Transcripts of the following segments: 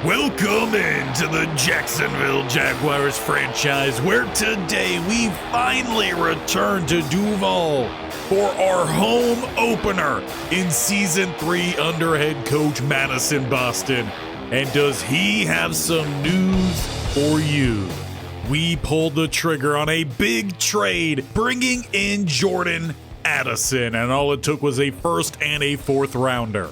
Welcome into the Jacksonville Jaguars franchise, where today we finally return to Duval for our home opener in Season 3 under head coach Madison Boston. And does he have some news for you? We pulled the trigger on a big trade, bringing in Jordan Addison, and all it took was a first and a fourth rounder.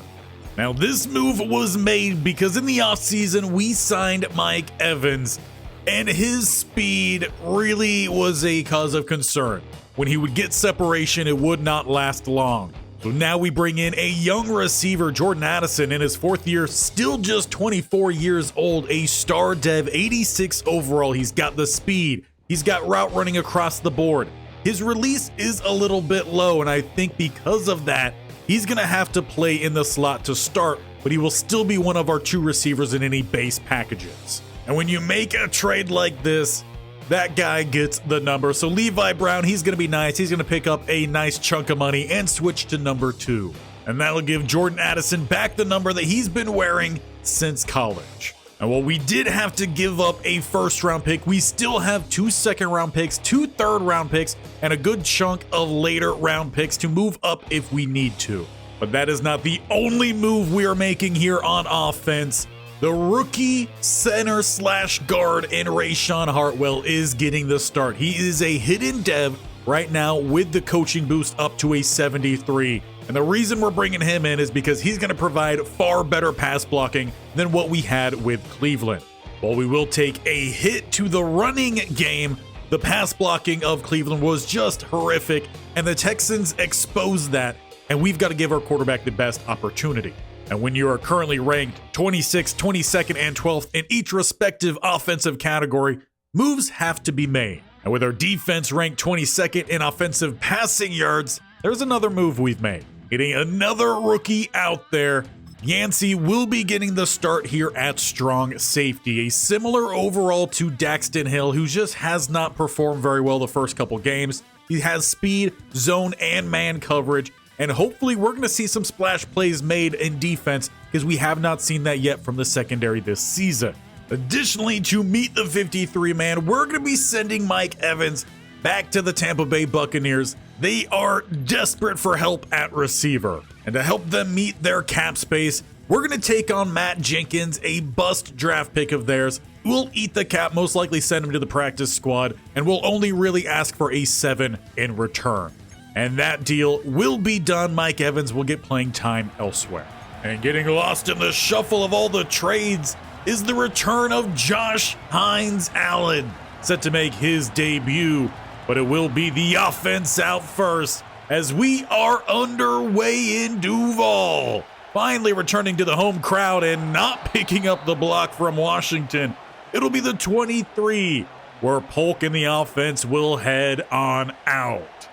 Now, this move was made because in the offseason, we signed Mike Evans, and his speed really was a cause of concern. When he would get separation, it would not last long. So now we bring in a young receiver, Jordan Addison, in his fourth year, still just 24 years old, a star dev, 86 overall. He's got the speed. He's got route running across the board. His release is a little bit low, and I think because of that, he's going to have to play in the slot to start, but he will still be one of our two receivers in any base packages. And when you make a trade like this, that guy gets the number. So Levi Brown, he's going to be nice. He's going to pick up a nice chunk of money and switch to number 2. And that'll give Jordan Addison back the number that he's been wearing since college. And while we did have to give up a first-round pick, we still have 2 second-round picks, 2 third-round picks, and a good chunk of later-round picks to move up if we need to. But that is not the only move we are making here on offense. The rookie center/guard in Rashawn Hartwell is getting the start. He is a hidden dev right now with the coaching boost up to a 73. And the reason we're bringing him in is because he's going to provide far better pass blocking than what we had with Cleveland. While we will take a hit to the running game, the pass blocking of Cleveland was just horrific, and the Texans exposed that, and we've got to give our quarterback the best opportunity. And when you are currently ranked 26th, 22nd, and 12th in each respective offensive category, moves have to be made. And with our defense ranked 22nd in offensive passing yards, there's another move we've made. Getting another rookie out there. Yancey will be getting the start here at strong safety, a similar overall to Daxton Hill, who just has not performed very well the first couple games. He has speed, zone, and man coverage, and hopefully we're going to see some splash plays made in defense because we have not seen that yet from the secondary this season. Additionally, to meet the 53-man, we're going to be sending Mike Evans back to the Tampa Bay Buccaneers. They are desperate for help at receiver. And to help them meet their cap space, we're going to take on Matt Jenkins, a bust draft pick of theirs. We'll eat the cap, most likely send him to the practice squad, and we'll only really ask for a 7 in return. And that deal will be done. Mike Evans will get playing time elsewhere. And getting lost in the shuffle of all the trades is the return of Josh Hines Allen, set to make his debut. But it will be the offense out first as we are underway in Duval. Finally returning to the home crowd and not picking up the block from Washington. It'll be the 23 where Polk and the offense will head on out.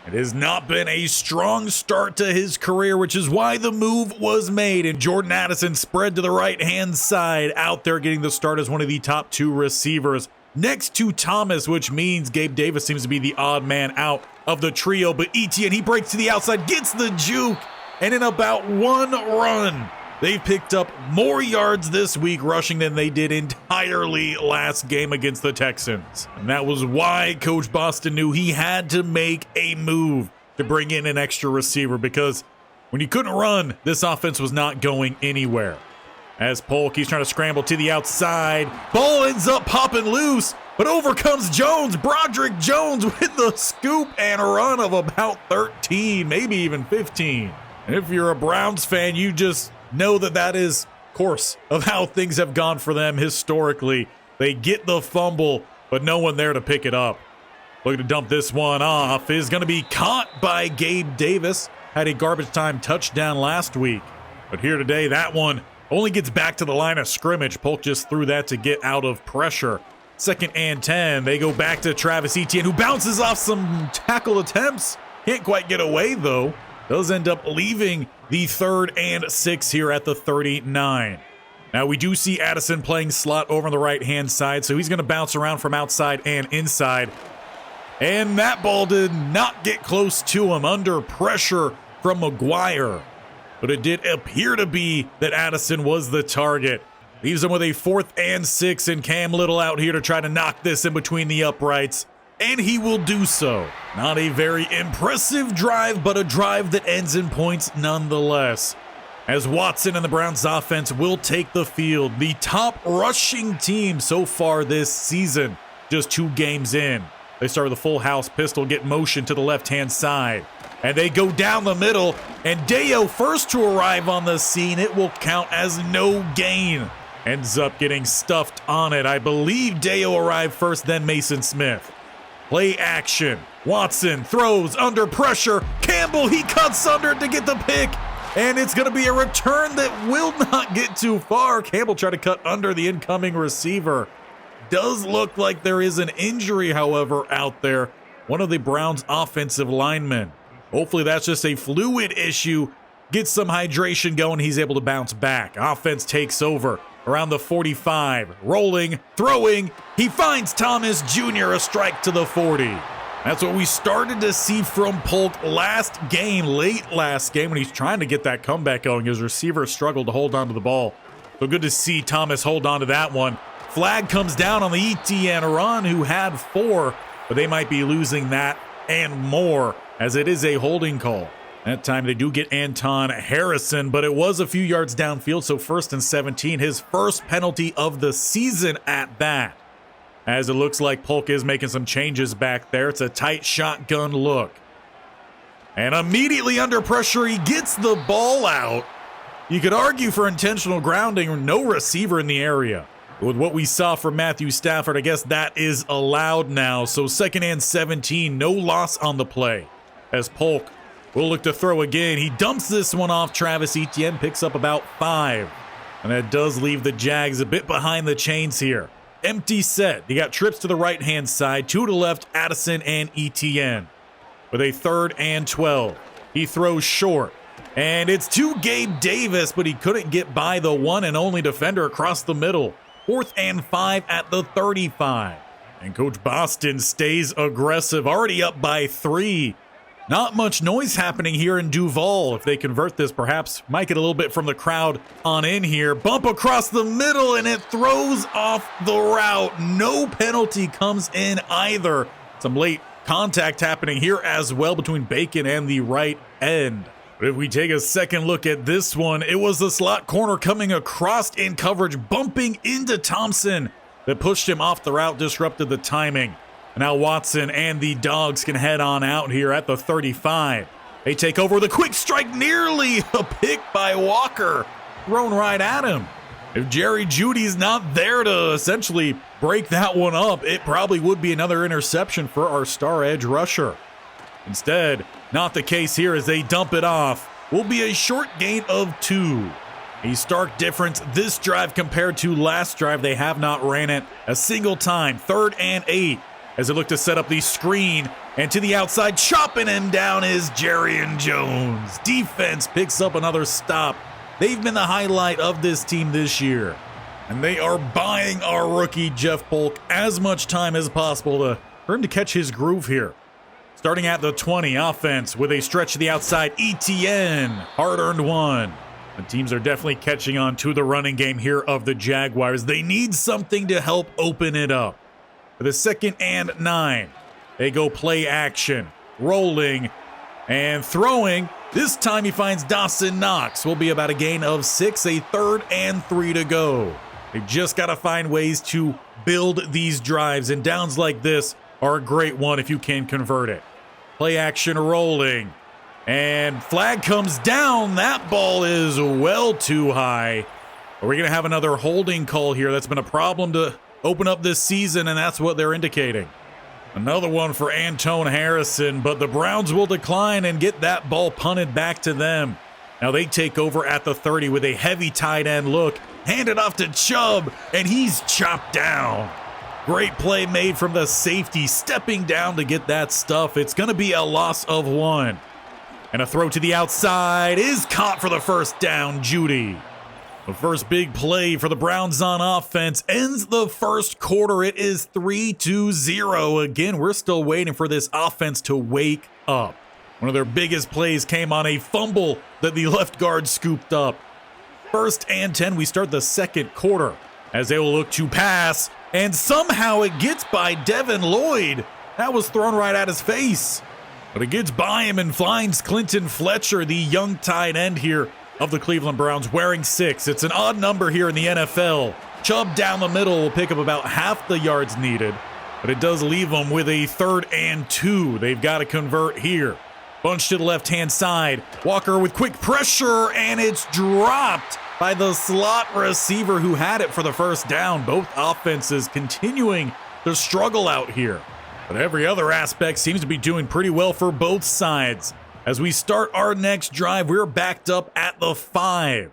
It has not been a strong start to his career, which is why the move was made. And Jordan Addison spread to the right-hand side, out there getting the start as one of the top 2 receivers, next to Thomas, which means Gabe Davis seems to be the odd man out of the trio. But Etienne, he breaks to the outside, gets the juke, and in about one run, they've picked up more yards this week rushing than they did entirely last game against the Texans. And that was why Coach Boston knew he had to make a move to bring in an extra receiver, because when you couldn't run, this offense was not going anywhere. As Polk, he's trying to scramble to the outside. Ball ends up popping loose, but over comes Jones. Broderick Jones with the scoop and a run of about 13, maybe even 15. And if you're a Browns fan, you just know that that is course of how things have gone for them historically. They get the fumble, but no one there to pick it up. Looking to dump this one off is going to be caught by Gabe Davis. Had a garbage time touchdown last week, but here today, that one only gets back to the line of scrimmage. Polk just threw that to get out of pressure. 2nd and 10. They go back to Travis Etienne, who bounces off some tackle attempts. Can't quite get away, though. Does end up leaving the 3rd and 6 here at the 39. Now, we do see Addison playing slot over on the right-hand side, so he's going to bounce around from outside and inside. And that ball did not get close to him, under pressure from McGuire. But it did appear to be that Addison was the target. Leaves them with a 4th and 6, and Cam Little out here to try to knock this in between the uprights. And he will do so. Not a very impressive drive, but a drive that ends in points nonetheless. As Watson and the Browns offense will take the field, the top rushing team so far this season, just 2 games in. They start with a full house pistol, get motion to the left-hand side. And they go down the middle, and Deo first to arrive on the scene. It will count as no gain. Ends up getting stuffed on it. I believe Deo arrived first, then Mason Smith. Play action. Watson throws under pressure. Campbell, he cuts under to get the pick. And it's going to be a return that will not get too far. Campbell tried to cut under the incoming receiver. Does look like there is an injury, however, out there. One of the Browns' offensive linemen. Hopefully that's just a fluid issue. Gets some hydration going. He's able to bounce back. Offense takes over around the 45. Rolling, throwing. He finds Thomas Jr. a strike to the 40. That's what we started to see from Polk last game, late last game, when he's trying to get that comeback going. His receiver struggled to hold on to the ball. So good to see Thomas hold on to that one. Flag comes down on the Etienne run, who had 4, but they might be losing that and more, as it is a holding call. That time they do get Anton Harrison, but it was a few yards downfield, so 1st and 17, his first penalty of the season at that. As it looks like Polk is making some changes back there. It's a tight shotgun look. And immediately under pressure, he gets the ball out. You could argue for intentional grounding, no receiver in the area. With what we saw from Matthew Stafford, I guess that is allowed now. So 2nd and 17, no loss on the play. As Polk will look to throw again. He dumps this one off. Travis Etienne picks up about 5. And that does leave the Jags a bit behind the chains here. Empty set. They got trips to the right-hand side, 2 to the left, Addison and Etienne. With a 3rd and 12. He throws short. And it's to Gabe Davis, but he couldn't get by the one and only defender across the middle. 4th and 5 at the 35. And Coach Boston stays aggressive, already up by 3. Not much noise happening here in Duval. If they convert this, perhaps might get a little bit from the crowd on in here. Bump across the middle, and it throws off the route. No penalty comes in either. Some late contact happening here as well between Bacon and the right end. But if we take a second look at this one, it was the slot corner coming across in coverage, bumping into Thompson that pushed him off the route, disrupted the timing. Now Watson and the Dogs can head on out here at the 35. They take over with a quick strike, nearly a pick by Walker, thrown right at him. If Jerry Jeudy's not there to essentially break that one up, it probably would be another interception for our star edge rusher. Instead, not the case here as they dump it off. Will be a short gain of 2. A stark difference this drive compared to last drive. They have not ran it a single time. 3rd and 8. As they look to set up the screen, and to the outside, chopping him down is Jerrion Jones. Defense picks up another stop. They've been the highlight of this team this year. And they are buying our rookie, Jeff Polk, as much time as possible for him to catch his groove here. Starting at the 20, offense with a stretch to the outside, Etienne, hard-earned 1. The teams are definitely catching on to the running game here of the Jaguars. They need something to help open it up. For the 2nd and 9, they go play action, rolling and throwing. This time he finds Dawson Knox. Will be about a gain of 6, a 3rd and 3 to go. They just got to find ways to build these drives, and downs like this are a great one if you can convert it. Play action rolling, and flag comes down. That ball is well too high. Are we going to have another holding call here? That's been a problem to open up this season, and that's what they're indicating. Another one for Anton Harrison, but the Browns will decline and get that ball punted back to them. Now they take over at the 30 with a heavy tight end look. Hand it off to Chubb, and he's chopped down. Great play made from the safety, stepping down to get that stuff. It's going to be a loss of 1. And a throw to the outside is caught for the first down, Jeudy. The first big play for the Browns on offense ends the first quarter. It is 3-0. Again, we're still waiting for this offense to wake up. One of their biggest plays came on a fumble that the left guard scooped up. First and 10, we start the second quarter as they will look to pass, and somehow it gets by Devin Lloyd. That was thrown right at his face, but it gets by him and finds Clinton Fletcher, the young tight end here of the Cleveland Browns, wearing 6. It's an odd number here in the NFL. Chubb down the middle will pick up about half the yards needed, but it does leave them with a 3rd and 2. They've got to convert here. Bunch to the left-hand side. Walker with quick pressure, and it's dropped by the slot receiver who had it for the first down. Both offenses continuing to struggle out here, but every other aspect seems to be doing pretty well for both sides. As we start our next drive, we're backed up at the 5.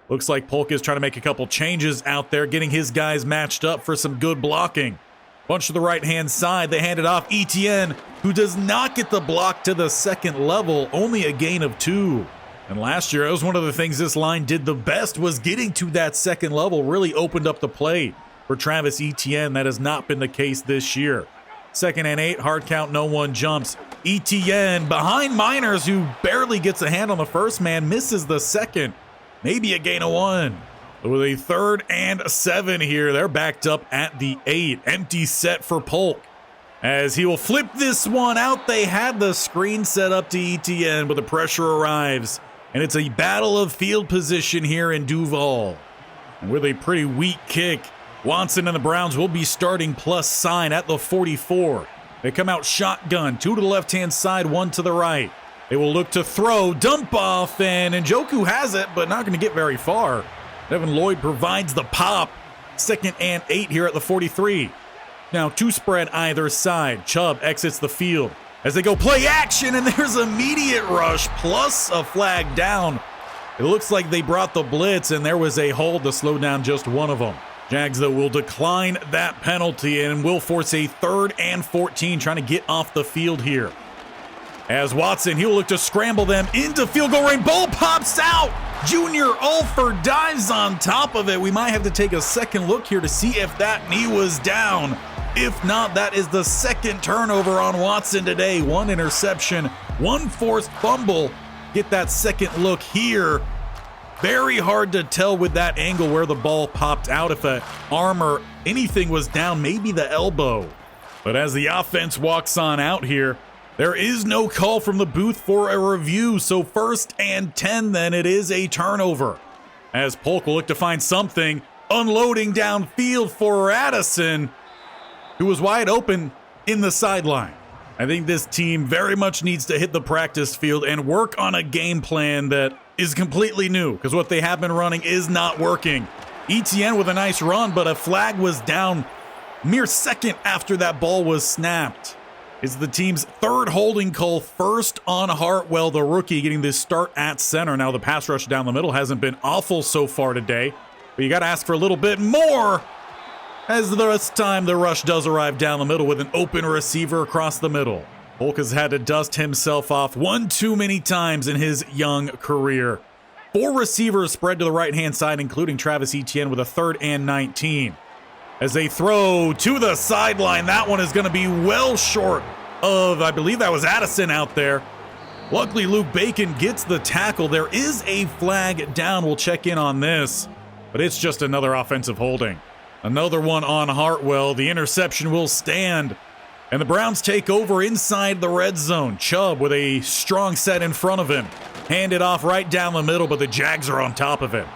Looks like Polk is trying to make a couple changes out there, getting his guys matched up for some good blocking. Bunch to the right-hand side, they hand it off. Etienne, who does not get the block to the second level, only a gain of 2. And last year, that was one of the things this line did the best, was getting to that second level, really opened up the play for Travis Etienne. That has not been the case this year. 2nd and 8, hard count, no one jumps. Etienne behind Miners, who barely gets a hand on the first man, misses the second. Maybe a gain of 1. With a 3rd and 7 here, they're backed up at the 8. Empty set for Polk, as he will flip this one out. They had the screen set up to Etienne, but the pressure arrives, and it's a battle of field position here in Duval. And with a pretty weak kick, Watson and the Browns will be starting plus sign at the 44. They come out shotgun, 2 to the left-hand side, 1 to the right. They will look to throw, dump off, and Njoku has it, but not going to get very far. Devin Lloyd provides the pop. 2nd and 8 here at the 43. Now 2 spread either side. Chubb exits the field as they go play action, and there's immediate rush plus a flag down. It looks like they brought the blitz, and there was a hold to slow down just one of them. Jags, though, will decline that penalty and will force a 3rd and 14, trying to get off the field here. As Watson, he'll look to scramble them into field goal range. Ball pops out. Junior Alford dives on top of it. We might have to take a second look here to see if that knee was down. If not, that is the 2nd turnover on Watson today. 1 interception, 1 forced fumble. Get that second look here. Very hard to tell with that angle where the ball popped out. If an arm or anything was down, maybe the elbow. But as the offense walks on out here, there is no call from the booth for a review, so 1st and 10 then. It is a turnover, as Polk will look to find something, unloading downfield for Addison, who was wide open in the sideline. I think this team very much needs to hit the practice field and work on a game plan that is completely new, because what they have been running is not working. Etienne with a nice run, but a flag was down mere second after that ball was snapped. It's the team's 3rd holding call, first on Hartwell, the rookie, getting this start at center. Now the pass rush down the middle hasn't been awful so far today, but you got to ask for a little bit more, as this time the rush does arrive down the middle with an open receiver across the middle. Polk has had to dust himself off one too many times in his young career. 4 receivers spread to the right-hand side, including Travis Etienne with a 3rd and 19. As they throw to the sideline, that one is going to be well short of, I believe that was Addison out there. Luckily, Luke Bacon gets the tackle. There is a flag down. We'll check in on this, but it's just another offensive holding. Another one on Hartwell. The interception will stand, and the Browns take over inside the red zone. Chubb with a strong set in front of him. Hand it off right down the middle, but the Jags are on top of it.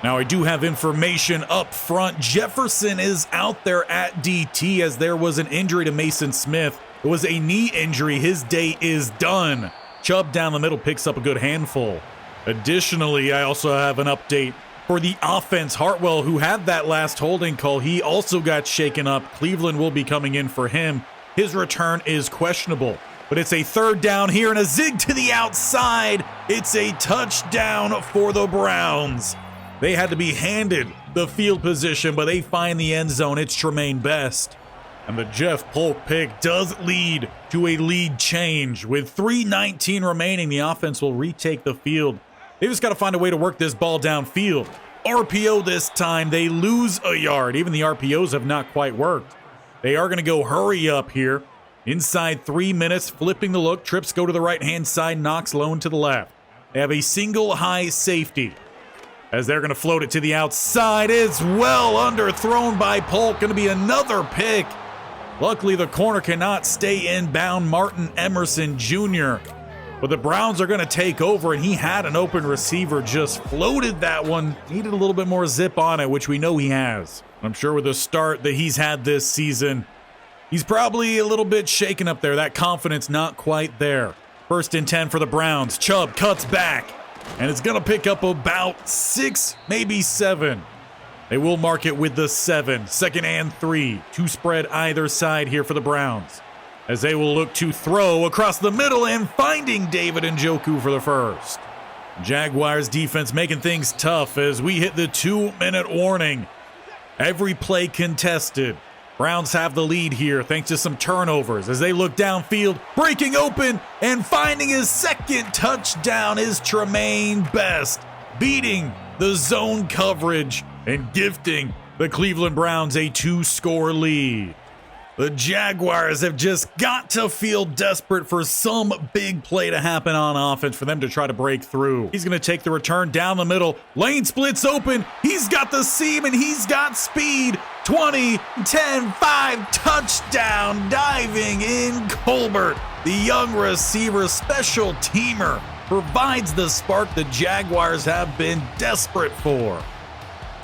Now, I do have information up front. Jefferson is out there at DT as there was an injury to Mason Smith. It was a knee injury. His day is done. Chubb down the middle picks up a good handful. Additionally, I also have an update for the offense. Hartwell, who had that last holding call, he also got shaken up. Cleveland will be coming in for him. His return is questionable, but it's a 3rd down here and a zig to the outside. It's a touchdown for the Browns. They had to be handed the field position, but they find the end zone. It's Tremaine Best. And the Jeff Polk pick does lead to a lead change. With 3:19 remaining, the offense will retake the field. They just got to find a way to work this ball downfield. RPO this time. They lose a yard. Even the RPOs have not quite worked. They are going to go hurry up here. Inside 3 minutes, flipping the look. Trips go to the right-hand side. Knox lone to the left. They have a single high safety. as they're going to float it to the outside. It's well underthrown by Polk. Going to be another pick. Luckily, the corner cannot stay inbound, Martin Emerson Jr. But the Browns are going to take over, and he had an open receiver, just floated that one. Needed a little bit more zip on it, which we know he has. I'm sure with the start that he's had this season, he's probably a little bit shaken up there. That confidence not quite there. 1st and 10 for the Browns. Chubb cuts back, and it's going to pick up about 6, maybe 7. They will mark it with the 7. 2nd and 3. 2 spread either side here for the Browns, as they will look to throw across the middle and finding David Njoku for the first. Jaguars defense making things tough as we hit the 2-minute warning. Every play contested. Browns have the lead here thanks to some turnovers as they look downfield, breaking open and finding his 2nd touchdown is Tremaine Best, beating the zone coverage and gifting the Cleveland Browns a 2-score lead. The Jaguars have just got to feel desperate for some big play to happen on offense for them to try to break through. He's going to take the return down the middle. Lane splits open. He's got the seam and he's got speed. 20, 10, 5, touchdown, diving in Colbert. The young receiver special teamer provides the spark the Jaguars have been desperate for.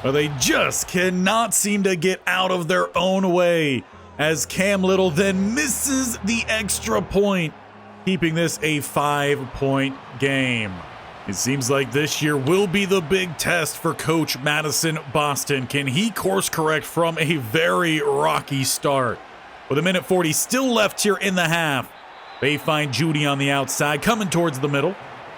But they just cannot seem to get out of their own way, as Cam Little then misses the extra point, keeping this a 5-point game. It seems like this year will be the big test for Coach Madison Boston. Can he course correct from a very rocky start? With 1:40 still left here in the half, they find Judy on the outside, coming towards the middle.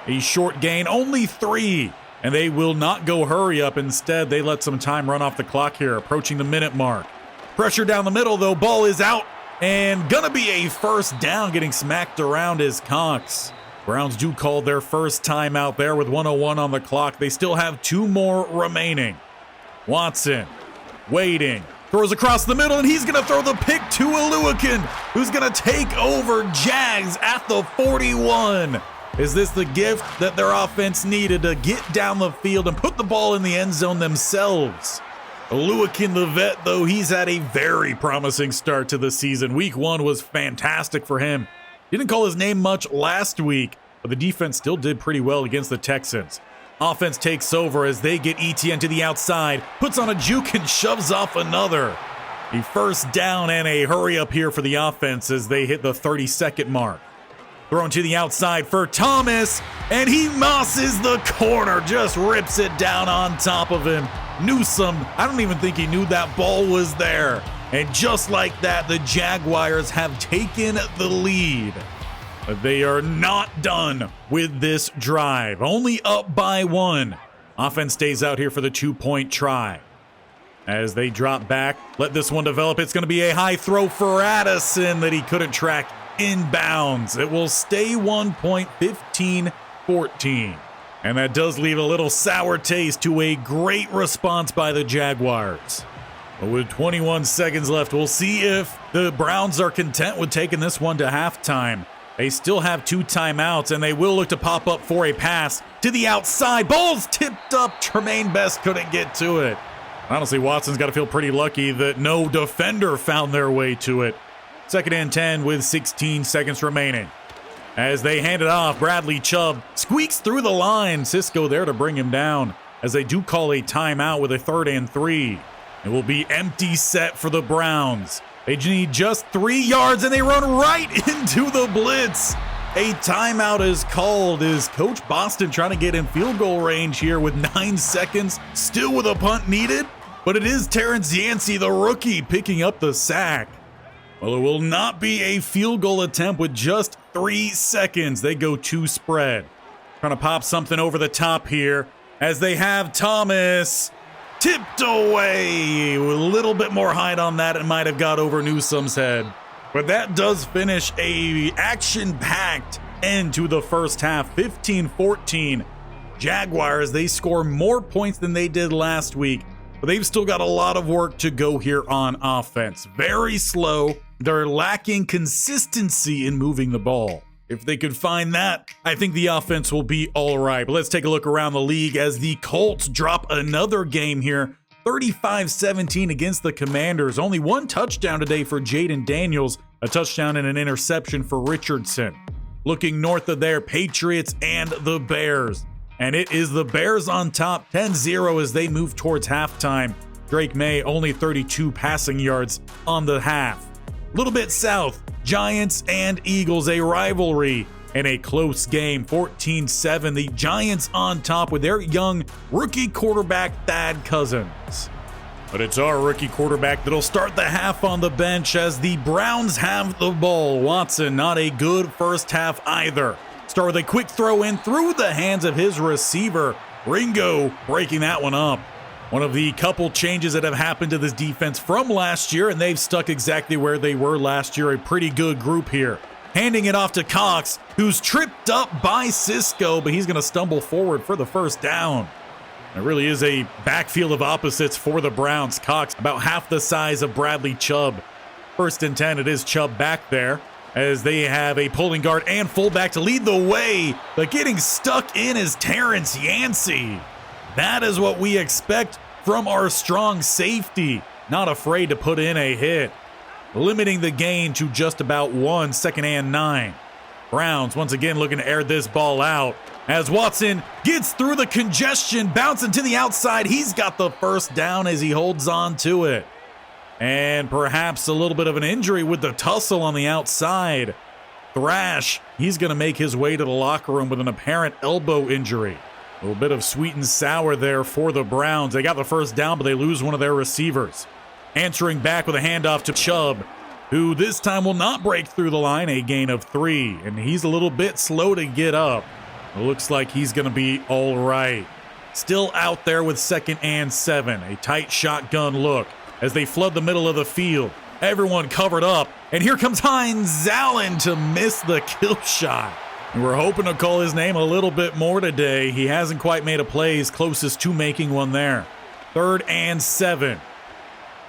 A short gain, only 3, and they will not go hurry up. Instead, they let some time run off the clock here, approaching the minute mark. Pressure down the middle, though. Ball is out and gonna be a 1st down. Getting smacked around is Cox. Browns do call their first timeout there with 1:01 on the clock. They still have 2 more remaining. Watson waiting. Throws across the middle, and he's gonna throw the pick to Oluwakin, who's gonna take over Jags at the 41. Is this the gift that their offense needed to get down the field and put the ball in the end zone themselves? Oluwakin, the vet, though, he's had a very promising start to the season. Week 1 was fantastic for him. Didn't call his name much last week, but the defense still did pretty well against the Texans. Offense takes over as they get ETN to the outside, puts on a juke and shoves off another. A 1st down and a hurry up here for the offense as they hit the 30-second mark. Thrown to the outside for Thomas, and he mosses the corner, just rips it down on top of him. Newsome, I don't even think he knew that ball was there. And just like that, the Jaguars have taken the lead. But they are not done with this drive, only up by 1. Offense stays out here for the 2-point try. As they drop back, let this one develop. It's going to be a high throw for Addison that he couldn't track inbounds. It will stay 1 point, 15-14. And that does leave a little sour taste to a great response by the Jaguars. But with 21 seconds left, we'll see if the Browns are content with taking this one to halftime. They still have 2 timeouts, and they will look to pop up for a pass to the outside. Ball's tipped up. Tremaine Best couldn't get to it. Honestly, Watson's got to feel pretty lucky that no defender found their way to it. 2nd and 10 with 16 seconds remaining. As they hand it off, Bradley Chubb squeaks through the line. Cisco there to bring him down as they do call a timeout with a 3rd and 3. It will be empty set for the Browns. They need just 3 yards and they run right into the blitz. A timeout is called. Is Coach Boston trying to get in field goal range here with 9 seconds, still with a punt needed? But it is Terrence Yancey, the rookie, picking up the sack. Well, it will not be a field goal attempt with just 3 seconds. They go 2 spread. Trying to pop something over the top here as they have Thomas tipped away. With a little bit more height on that, it might have got over Newsome's head. But that does finish a action-packed end to the first half, 15-14. Jaguars, they score more points than they did last week, but they've still got a lot of work to go here on offense. Very slow. They're lacking consistency in moving the ball. If they could find that, I think the offense will be all right. But let's take a look around the league as the Colts drop another game here. 35-17 against the Commanders. Only one touchdown today for Jaden Daniels. A touchdown and an interception for Richardson. Looking north of there, Patriots and the Bears. And it is the Bears on top, 10-0 as they move towards halftime. Drake May only 32 passing yards on the half. A little bit south, Giants and Eagles, a rivalry and a close game, 14-7. The Giants on top with their young rookie quarterback, Thad Cousins. But it's our rookie quarterback that'll start the half on the bench as the Browns have the ball. Watson, not a good first half either. Start with a quick throw in through the hands of his receiver. Ringo breaking that one up. One of the couple changes that have happened to this defense from last year, and they've stuck exactly where they were last year. A pretty good group here. Handing it off to Cox, who's tripped up by Cisco, but he's going to stumble forward for the first down. It really is a backfield of opposites for the Browns. Cox, about half the size of Bradley Chubb. 1st and 10, it is Chubb back there as they have a pulling guard and fullback to lead the way, but getting stuck in is Terrence Yancey. That is what we expect from our strong safety. Not afraid to put in a hit. Limiting the gain to just about 1, 2nd and 9. Browns once again looking to air this ball out as Watson gets through the congestion, bouncing to the outside. He's got the first down as he holds on to it. And perhaps a little bit of an injury with the tussle on the outside. Thrash, he's going to make his way to the locker room with an apparent elbow injury. A little bit of sweet and sour there for the Browns. They got the first down, but they lose one of their receivers. Answering back with a handoff to Chubb, who this time will not break through the line, a gain of 3. And he's a little bit slow to get up. It looks like he's going to be all right. Still out there with 2nd and 7. A tight shotgun look as they flood the middle of the field. Everyone covered up. And here comes Hines Allen to miss the kill shot. And we're hoping to call his name a little bit more today. He hasn't quite made a play. He's closest to making one there. 3rd and 7.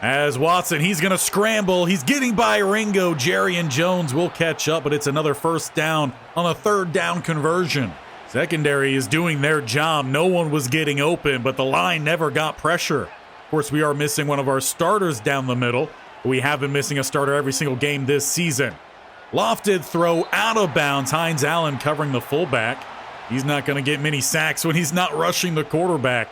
As Watson, he's going to scramble. He's getting by Ringo. Jerry and Jones will catch up, but it's another first down on a 3rd down conversion. Secondary is doing their job. No one was getting open, but the line never got pressure. Of course, we are missing one of our starters down the middle. We have been missing a starter every single game this season. Lofted throw out of bounds. Hines Allen covering the fullback. He's not going to get many sacks when he's not rushing the quarterback.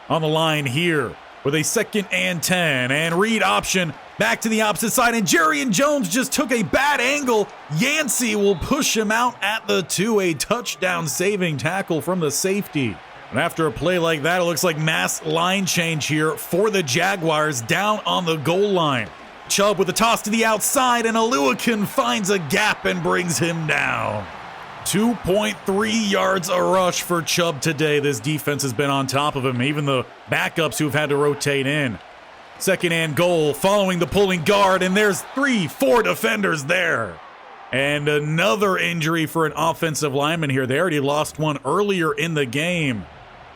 On the line here with a 2nd and 10 and read option back to the opposite side. And Jerry and Jones just took a bad angle. Yancey will push him out at the 2. A touchdown saving tackle from the safety. And after a play like that, it looks like mass line change here for the Jaguars down on the goal line. Chubb with a toss to the outside, and Aluakin finds a gap and brings him down. 2.3 yards a rush for Chubb today. This defense has been on top of him, even the backups who have had to rotate in. 2nd and goal, following the pulling guard, and there's 3-4 defenders there. And another injury for an offensive lineman here. They already lost one earlier in the game.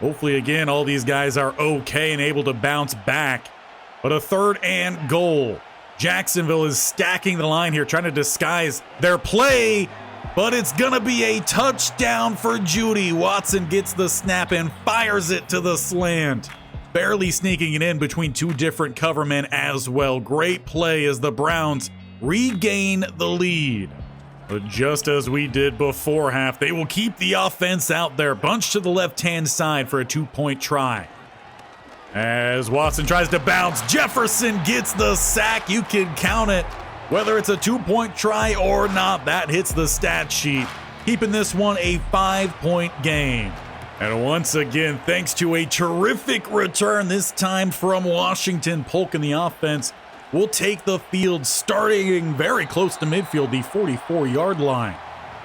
Hopefully, again, all these guys are okay and able to bounce back. But a 3rd and goal. Jacksonville is stacking the line here, trying to disguise their play, but it's going to be a touchdown for Judy. Watson gets the snap and fires it to the slant, barely sneaking it in between 2 different cover men as well. Great play as the Browns regain the lead. But just as we did before half, they will keep the offense out there, bunched to the left-hand side for a 2-point try. As Watson tries to bounce, Jefferson gets the sack. You can count it. Whether it's a 2-point try or not, that hits the stat sheet, keeping this one a 5-point game. And once again, thanks to a terrific return, this time from Washington, Polk in the offense will take the field, starting very close to midfield, the 44-yard line.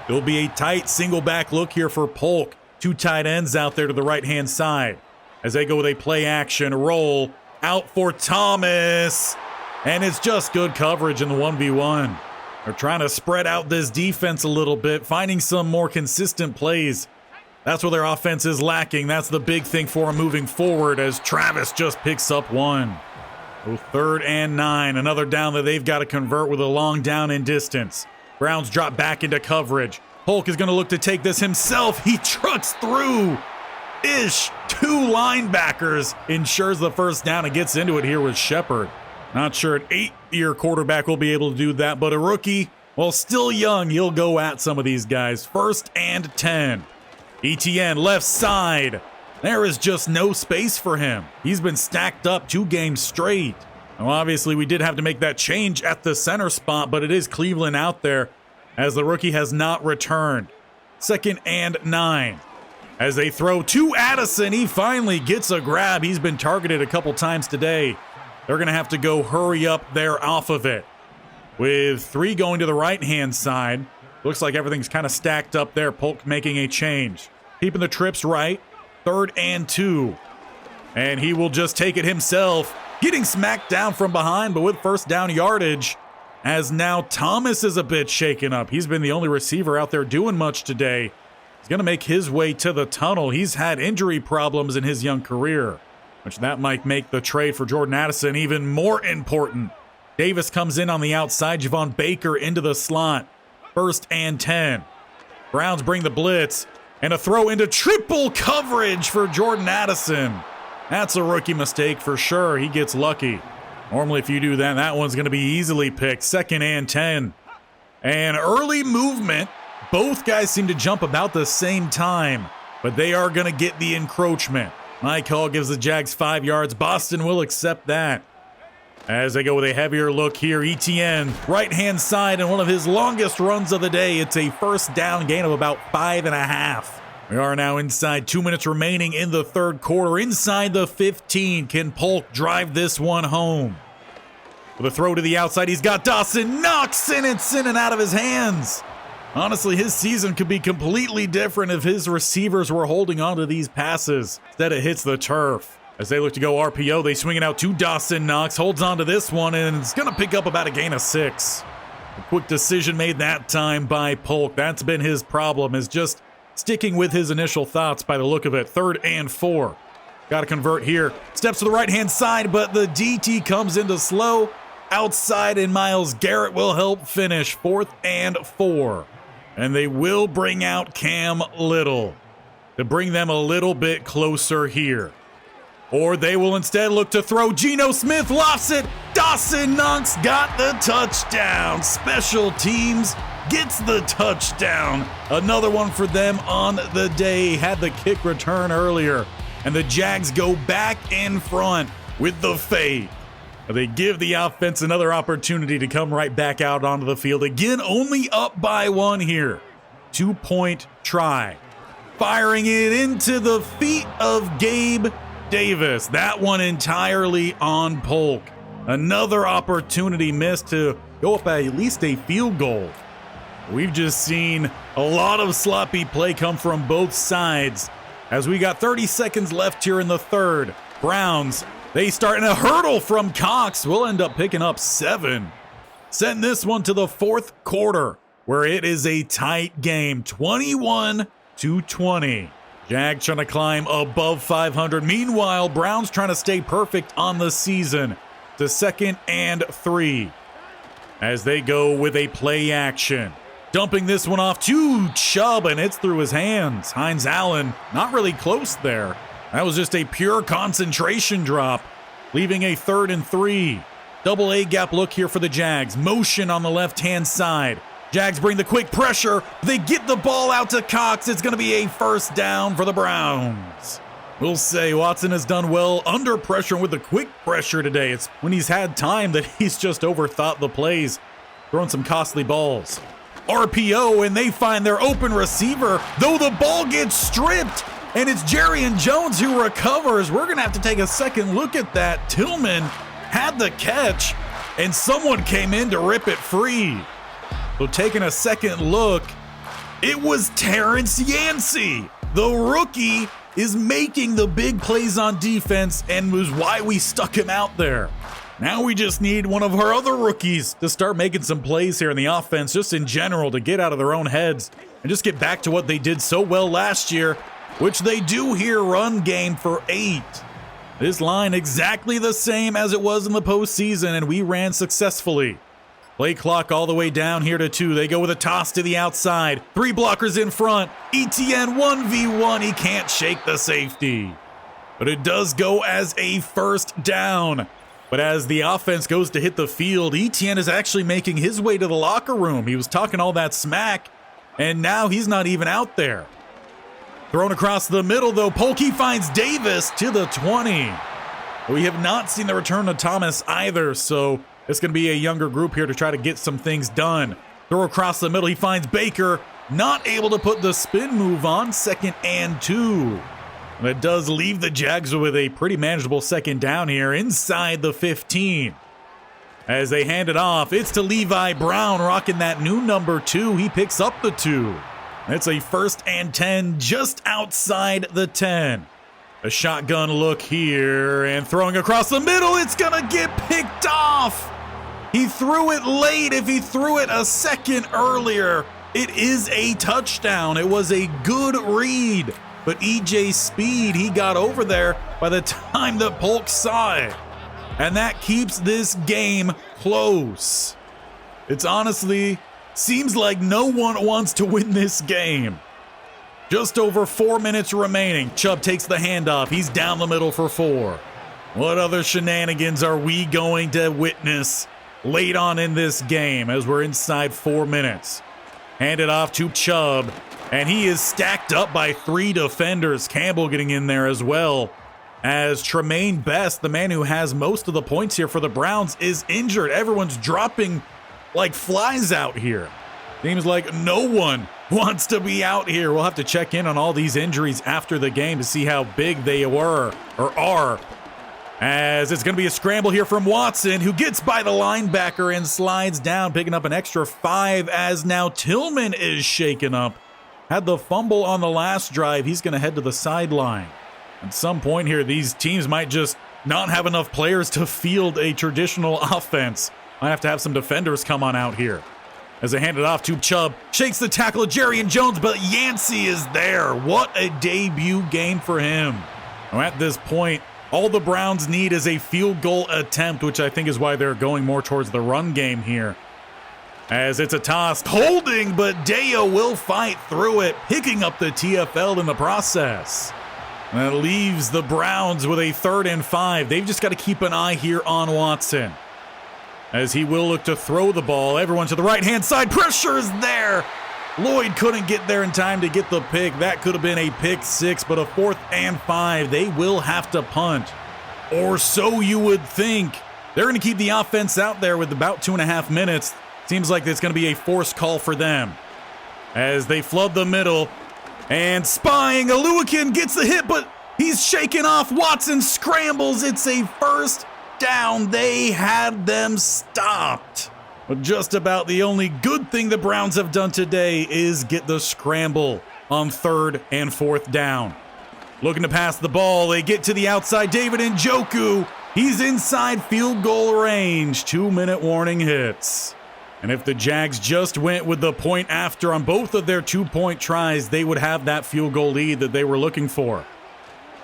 It'll be a tight single back look here for Polk. 2 tight ends out there to the right-hand side. As they go with a play action roll out for Thomas. And it's just good coverage in the 1v1. They're trying to spread out this defense a little bit, finding some more consistent plays. That's where their offense is lacking. That's the big thing for them moving forward as Travis just picks up 1. So 3rd and 9, another down that they've got to convert with a long down and distance. Browns drop back into coverage. Polk is going to look to take this himself. He trucks through. Two linebackers, ensures the first down and gets into it here with Shepard. Not sure an 8-year quarterback will be able to do that, but a rookie, while still young, he'll go at some of these guys. 1st and 10. ETN left side. There is just no space for him. He's been stacked up 2 games straight. Now, obviously, we did have to make that change at the center spot, but it is Cleveland out there as the rookie has not returned. 2nd and 9. As they throw to Addison, he finally gets a grab. He's been targeted a couple times today. They're going to have to go hurry up there off of it. With 3 going to the right-hand side. Looks like everything's kind of stacked up there. Polk making a change. Keeping the trips right. 3rd and 2. And he will just take it himself. Getting smacked down from behind, but with first down yardage. As now Thomas is a bit shaken up. He's been the only receiver out there doing much today. He's going to make his way to the tunnel. He's had injury problems in his young career, which that might make the trade for Jordan Addison even more important. Davis comes in on the outside. Javon Baker into the slot. 1st and 10. Browns bring the blitz. And a throw into triple coverage for Jordan Addison. That's a rookie mistake for sure. He gets lucky. Normally if you do that, that one's going to be easily picked. 2nd and 10. And early movement. Both guys seem to jump about the same time, but they are going to get the encroachment. Mike Hall gives the Jags 5 yards. Boston will accept that. As they go with a heavier look here, ETN, right-hand side, and one of his longest runs of the day. It's a first down gain of about 5.5. We are now inside 2 minutes remaining in the 3rd quarter. Inside the 15, can Polk drive this one home? With a throw to the outside, he's got Dawson Knox, and it's in and out of his hands. Honestly, his season could be completely different if his receivers were holding on to these passes. Instead, it hits the turf. As they look to go RPO, they swing it out to Dawson Knox. Holds on to this one, and it's going to pick up about a gain of 6. A quick decision made that time by Polk. That's been his problem, is just sticking with his initial thoughts by the look of it. 3rd and 4. Got to convert here. Steps to the right-hand side, but the DT comes into slow. Outside, and Myles Garrett will help finish. 4th and 4. And they will bring out Cam Little to bring them a little bit closer here. Or they will instead look to throw. Geno Smith lofts it. Dawson Knox got the touchdown. Special teams gets the touchdown. Another one for them on the day. Had the kick return earlier. And the Jags go back in front with the fade. They give the offense another opportunity to come right back out onto the field. Again, only up by 1 here. 2-point try. Firing it into the feet of Gabe Davis. That one entirely on Polk. Another opportunity missed to go up at least a field goal. We've just seen a lot of sloppy play come from both sides. As we got 30 seconds left here in the 3rd. Browns, they start in a hurdle from Cox. We'll end up picking up 7. Send this one to the 4th quarter, where it is a tight game, 21-20. Jags trying to climb above 500. Meanwhile, Browns trying to stay perfect on the season. To 2nd and 3. As they go with a play action. Dumping this one off to Chubb, and it's through his hands. Hines Allen, not really close there. That was just a pure concentration drop, leaving a 3rd and 3. Double A gap look here for the Jags. Motion on the left-hand side. Jags bring the quick pressure. They get the ball out to Cox. It's going to be a first down for the Browns. We'll say Watson has done well under pressure with the quick pressure today. It's when he's had time that he's just overthought the plays, throwing some costly balls. RPO, and they find their open receiver, though the ball gets stripped. And it's Jerrion Jones who recovers. We're going to have to take a second look at that. Tillman had the catch, and someone came in to rip it free. So taking a second look, it was Terrence Yancey. The rookie is making the big plays on defense and was why we stuck him out there. Now we just need one of our other rookies to start making some plays here in the offense, just in general, to get out of their own heads and just get back to what they did so well last year, which they do here, run game for 8. This line exactly the same as it was in the postseason, and we ran successfully. Play clock all the way down here to 2. They go with a toss to the outside. 3 blockers in front. ETN 1v1. He can't shake the safety. But it does go as a first down. But as the offense goes to hit the field, ETN is actually making his way to the locker room. He was talking all that smack, and now he's not even out there. Thrown across the middle, though. Polkey finds Davis to the 20. We have not seen the return of Thomas either, so it's going to be a younger group here to try to get some things done. Throw across the middle. He finds Baker. Not able to put the spin move on. 2nd and 2. And it does leave the Jags with a pretty manageable second down here inside the 15. As they hand it off, it's to Levi Brown rocking that new number 2. He picks up the 2. It's a 1st and 10 just outside the 10. A shotgun look here and throwing across the middle. It's going to get picked off. He threw it late. If he threw it a second earlier, it is a touchdown. It was a good read. But EJ Speed, he got over there by the time that Polk saw it. And that keeps this game close. It's honestly seems like no one wants to win this game. Just over 4 minutes remaining. Chubb takes the handoff. He's down the middle for 4. What other shenanigans are we going to witness late on in this game as we're inside 4 minutes? Hand it off to Chubb. And he is stacked up by 3 defenders. Campbell getting in there as well. As Tremaine Best, the man who has most of the points here for the Browns, is injured. Everyone's dropping like flies out here. Seems like no one wants to be out here. We'll have to check in on all these injuries after the game to see how big they were or are. As it's going to be a scramble here from Watson, who gets by the linebacker and slides down, picking up an extra 5 as now Tillman is shaken up. Had the fumble on the last drive. He's going to head to the sideline. At some point here, these teams might just not have enough players to field a traditional offense. Might have to have some defenders come on out here. As they hand it off to Chubb, shakes the tackle of Jerry and Jones, but Yancey is there. What a debut game for him. Now at this point, all the Browns need is a field goal attempt, which I think is why they're going more towards the run game here. As it's a toss, holding, but Deo will fight through it, picking up the TFL in the process. And that leaves the Browns with a 3rd and 5. They've just got to keep an eye here on Watson, as he will look to throw the ball. Everyone to the right-hand side. Pressure is there. Lloyd couldn't get there in time to get the pick. That could have been a pick 6, but a 4th and 5. They will have to punt, or so you would think. They're going to keep the offense out there with about 2.5 minutes. Seems like it's going to be a forced call for them. As they flood the middle. And spying, Aluakin gets the hit, but he's shaken off. Watson scrambles. It's a 1st down. They had them stopped. But just about the only good thing the Browns have done today is get the scramble on 3rd and 4th down. Looking to pass the ball. They get to the outside. David Njoku. He's inside field goal range. 2-minute warning hits. And if the Jags just went with the point after on both of their 2-point tries, they would have that field goal lead that they were looking for.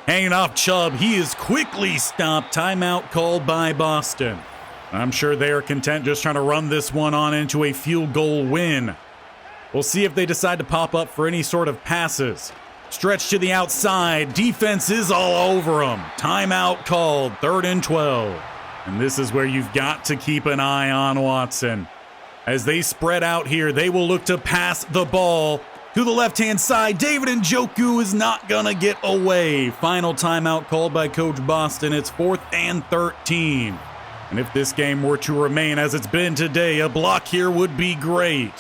Hanging off Chubb, he is quickly stopped. Timeout called by Boston. I'm sure they are content just trying to run this one on into a field goal win. We'll see if they decide to pop up for any sort of passes. Stretch to the outside. Defense is all over them. Timeout called. 3rd and 12. And this is where you've got to keep an eye on Watson. As they spread out here, they will look to pass the ball to the left-hand side. David Njoku is not going to get away. Final timeout called by Coach Boston. It's 4th and 13. And if this game were to remain as it's been today, a block here would be great.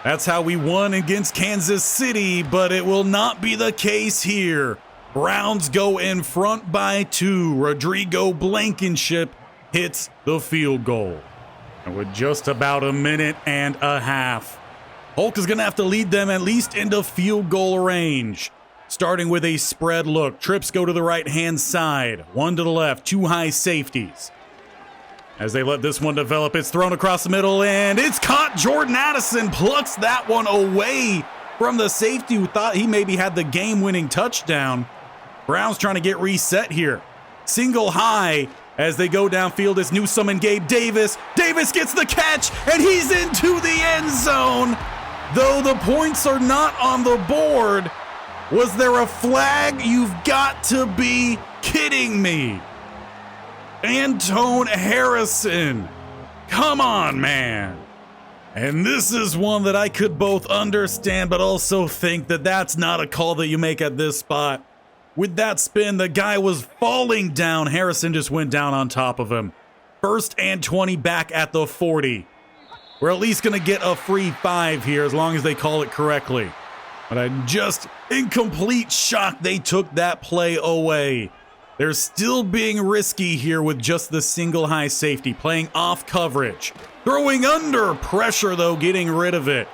That's how we won against Kansas City, but it will not be the case here. Browns go in front by 2. Rodrigo Blankenship hits the field goal. And with just about 1.5 minutes, Polk is going to have to lead them at least into field goal range. Starting with a spread look. Trips go to the right-hand side. 1 to the left. 2 high safeties. As they let this one develop, it's thrown across the middle, and it's caught. Jordan Addison plucks that one away from the safety who thought he maybe had the game-winning touchdown. Browns trying to get reset here. Single high. As they go downfield, it's Newsome and Gabe Davis. Davis gets the catch, and he's into the end zone. Though the points are not on the board, was there a flag? You've got to be kidding me. Antone Harrison. Come on, man. And this is one that I could both understand, but also think that that's not a call that you make at this spot. With that spin, the guy was falling down. Harrison just went down on top of him. 1st and 20 back at the 40. We're at least going to get a free 5 here as long as they call it correctly. But I'm just in complete shock they took that play away. They're still being risky here with just the single high safety, playing off coverage. Throwing under pressure, though, getting rid of it.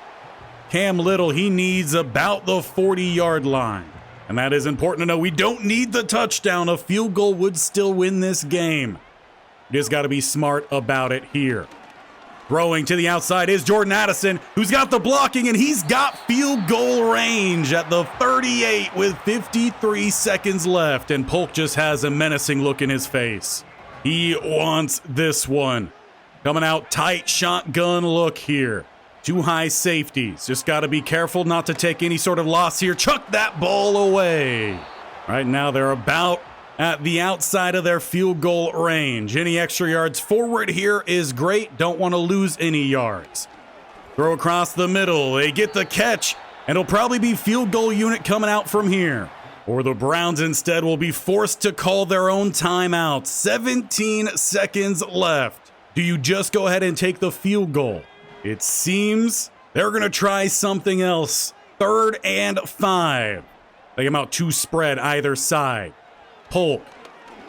Cam Little, he needs about the 40-yard line. And that is important to know. We don't need the touchdown. A field goal would still win this game. You just got to be smart about it here. Throwing to the outside is Jordan Addison, who's got the blocking, and he's got field goal range at the 38 with 53 seconds left. And Polk just has a menacing look in his face. He wants this one. Coming out tight shotgun look here. 2 high safeties. Just got to be careful not to take any sort of loss here. Chuck that ball away. Right now they're about at the outside of their field goal range. Any extra yards forward here is great. Don't want to lose any yards. Throw across the middle. They get the catch, and it'll probably be field goal unit coming out from here. Or the Browns instead will be forced to call their own timeout. 17 seconds left. Do you just go ahead and take the field goal? It seems they're going to try something else. 3rd and 5. They come out 2 spread either side. Polk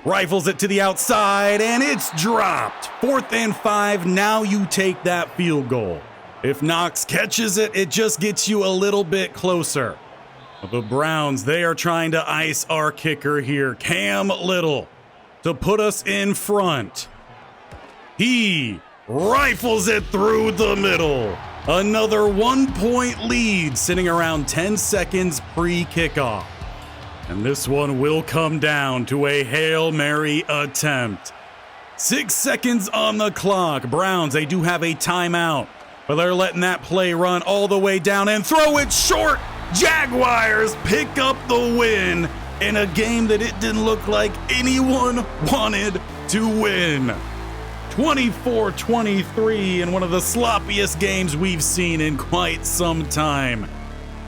rifles it to the outside, and it's dropped. 4th and 5. Now you take that field goal. If Knox catches it, it just gets you a little bit closer. But the Browns, they are trying to ice our kicker here. Cam Little to put us in front. He rifles it through the middle. Another 1-point lead sitting around 10 seconds pre-kickoff. And this one will come down to a Hail Mary attempt. 6 seconds on the clock. Browns, they do have a timeout, but they're letting that play run all the way down and throw it short. Jaguars pick up the win in a game that it didn't look like anyone wanted to win. 24-23 in one of the sloppiest games we've seen in quite some time.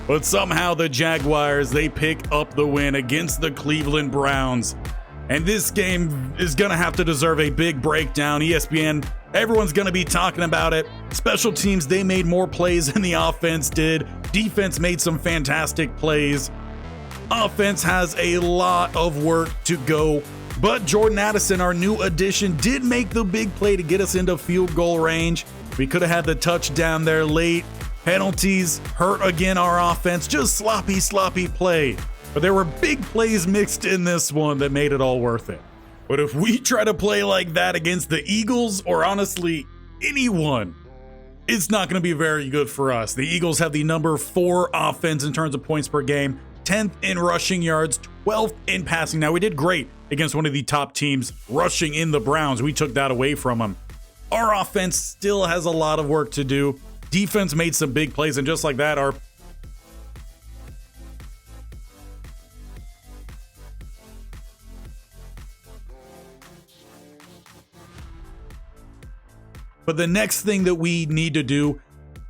But somehow the Jaguars, they pick up the win against the Cleveland Browns. And this game is going to have to deserve a big breakdown. ESPN, everyone's going to be talking about it. Special teams, they made more plays than the offense did. Defense made some fantastic plays. Offense has a lot of work to go. But Jordan Addison, our new addition, did make the big play to get us into field goal range. We could have had the touchdown there late. Penalties hurt again our offense. Just sloppy play. But there were big plays mixed in this one that made it all worth it. But if we try to play like that against the Eagles, or honestly anyone, it's not going to be very good for us. The Eagles have the number 4 offense in terms of points per game, 10th in rushing yards, 12th in passing. Now, we did great against one of the top teams rushing in the Browns. We took that away from them. Our offense still has a lot of work to do. Defense made some big plays, and just like that, our But the next thing that we need to do,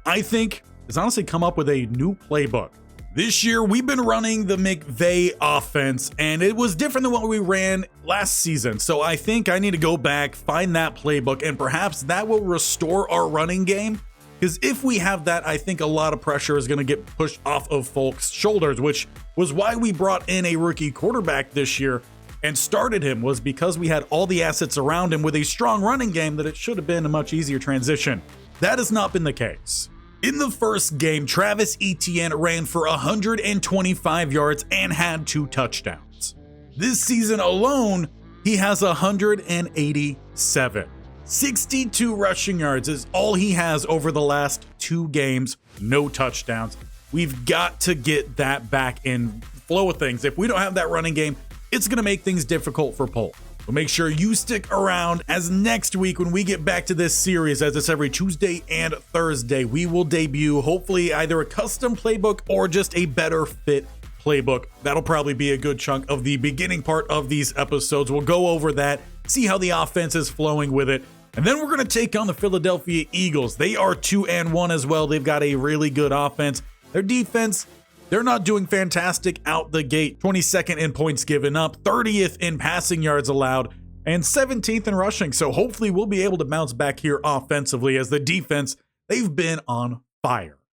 I think, is honestly come up with a new playbook. This year, we've been running the McVay offense, and it was different than what we ran last season. So I think I need to go back, find that playbook, and perhaps that will restore our running game. Because if we have that, I think a lot of pressure is going to get pushed off of folks' shoulders, which was why we brought in a rookie quarterback this year and started him, was because we had all the assets around him with a strong running game that it should have been a much easier transition. That has not been the case. In the first game, Travis Etienne ran for 125 yards and had 2 touchdowns. This season alone, he has 187. 62 rushing yards is all he has over the last 2 games, no touchdowns. We've got to get that back in flow of things. If we don't have that running game, it's going to make things difficult for Polk. So make sure you stick around, as next week when we get back to this series, as it's every Tuesday and Thursday, we will debut hopefully either a custom playbook or just a better fit playbook. That'll probably be a good chunk of the beginning part of these episodes. We'll go over that, see how the offense is flowing with it. And then we're going to take on the Philadelphia Eagles. They are 2-1 as well. They've got a really good offense. Their defense, they're not doing fantastic out the gate. 22nd in points given up, 30th in passing yards allowed, and 17th in rushing. So hopefully we'll be able to bounce back here offensively, as the defense, they've been on fire.